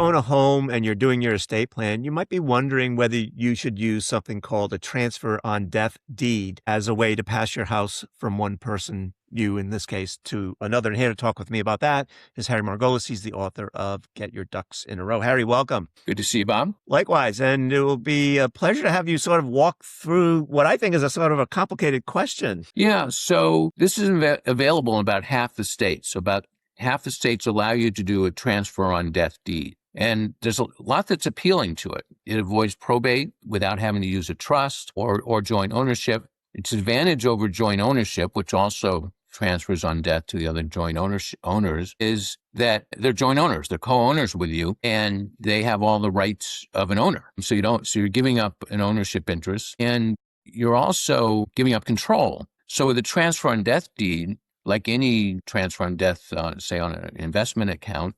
own a home and you're doing your estate plan, you might be wondering whether you should use something called a transfer on death deed as a way to pass your house from one person, you in this case, to another. And here to talk with me about that is Harry Margolis. He's the author of Get Your Ducks in a Row. Harry, welcome. Good to see you, Bob. Likewise. And it will be a pleasure to have you sort of walk through what I think is a sort of a complicated question. Yeah, so this is available in about half the states. So about half the states allow you to do a transfer on death deed. And there's a lot that's appealing to it. It avoids probate without having to use a trust or joint ownership. Its advantage over joint ownership, which also transfers on death to the other joint owners, is that they're joint owners. They're co-owners with you, and they have all the rights of an owner. So you're giving up an ownership interest, and you're also giving up control. So with a transfer on death deed, like any transfer on death, say on an investment account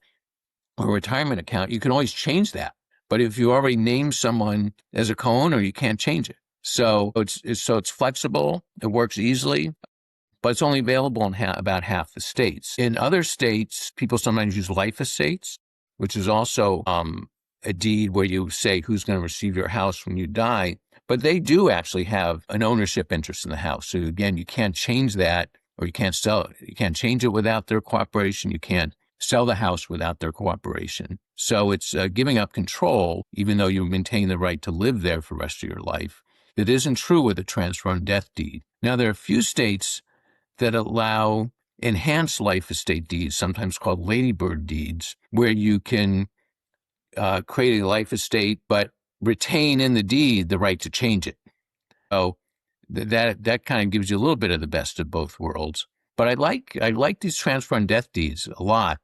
or retirement account, you can always change that. But if you already name someone as a co-owner, you can't change it. So it's flexible, it works easily, but it's only available in about half the states. In other states, people sometimes use life estates, which is also a deed where you say who's going to receive your house when you die. But they do actually have an ownership interest in the house. So again, you can't change that, or you can't sell it. You can't change it without their cooperation. You can't sell the house without their cooperation. So it's giving up control, even though you maintain the right to live there for the rest of your life. That isn't true with a transfer on death deed. Now, there are a few states that allow enhanced life estate deeds, sometimes called ladybird deeds, where you can create a life estate, but retain in the deed the right to change it. So that kind of gives you a little bit of the best of both worlds. But I like these transfer on death deeds a lot.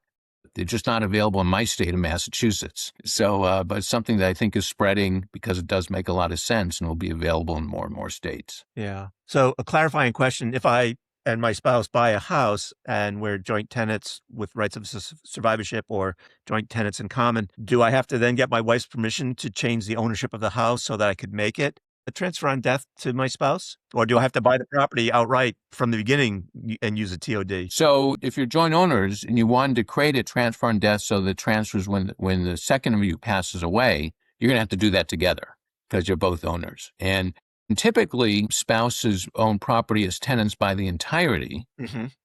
They're just not available in my state of Massachusetts. So, but it's something that I think is spreading because it does make a lot of sense and will be available in more and more states. Yeah. So a clarifying question, if I and my spouse buy a house and we're joint tenants with rights of survivorship or joint tenants in common, do I have to then get my wife's permission to change the ownership of the house so that I could make it a transfer on death to my spouse? Or do I have to buy the property outright from the beginning and use a TOD? So if you're joint owners and you wanted to create a transfer on death so the transfers when the second of you passes away, you're going to have to do that together because you're both owners. And typically, spouses own property as tenants by the entirety,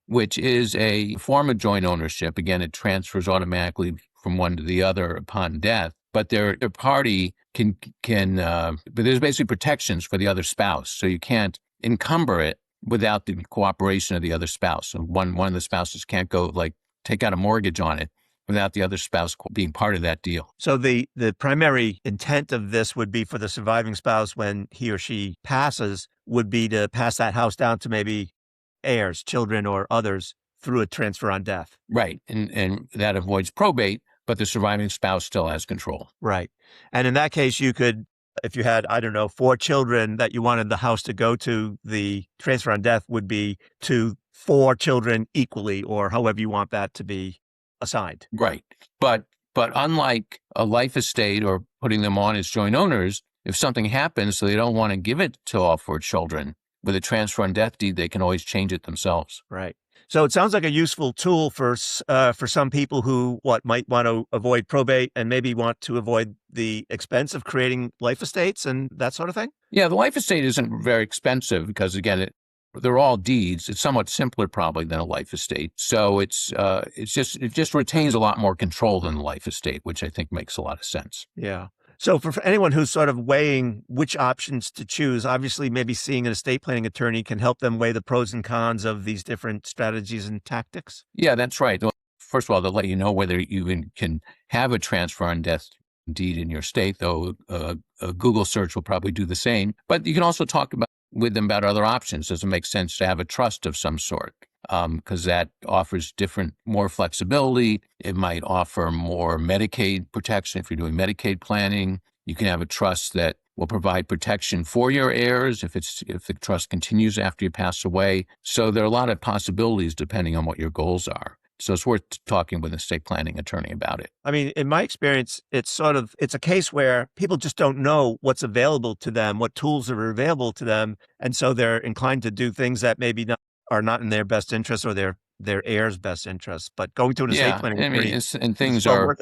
which is a form of joint ownership. Again, it transfers automatically from one to the other upon death. But their party but there's basically protections for the other spouse. So you can't encumber it without the cooperation of the other spouse. So one of the spouses can't go take out a mortgage on it without the other spouse being part of that deal. So the primary intent of this would be for the surviving spouse when he or she passes would be to pass that house down to maybe heirs, children or others through a transfer on death. Right. And that avoids probate, but the surviving spouse still has control. Right. And in that case, you could, if you had, 4 children that you wanted the house to go to, the transfer on death would be to 4 children equally, or however you want that to be assigned. Right. But unlike a life estate or putting them on as joint owners, if something happens, so they don't want to give it to all 4 children, with a transfer on death deed, they can always change it themselves. Right. So it sounds like a useful tool for some people who might want to avoid probate and maybe want to avoid the expense of creating life estates and that sort of thing. Yeah, the life estate isn't very expensive because again, they're all deeds. It's somewhat simpler probably than a life estate. So it just retains a lot more control than the life estate, which I think makes a lot of sense. Yeah. So for anyone who's sort of weighing which options to choose, obviously maybe seeing an estate planning attorney can help them weigh the pros and cons of these different strategies and tactics. Yeah, that's right. Well, first of all, they'll let you know whether you can have a transfer on death deed in your state, though a Google search will probably do the same. But you can also talk with them about other options. Does it make sense to have a trust of some sort? Because that offers more flexibility. It might offer more Medicaid protection. If you're doing Medicaid planning, you can have a trust that will provide protection for your heirs if the trust continues after you pass away. So there are a lot of possibilities depending on what your goals are. So it's worth talking with an estate planning attorney about it. I mean, in my experience, it's a case where people just don't know what's available to them, what tools are available to them. And so they're inclined to do things that maybe are not in their best interest or their heirs' best interest. But going to an estate planning attorney, and things are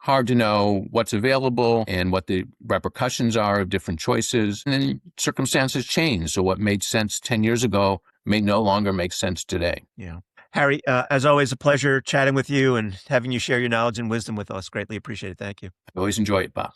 hard to know what's available and what the repercussions are of different choices. And then circumstances change. So what made sense 10 years ago may no longer make sense today. Yeah. Harry, as always, a pleasure chatting with you and having you share your knowledge and wisdom with us. Greatly appreciate it. Thank you. I always enjoy it, Bob.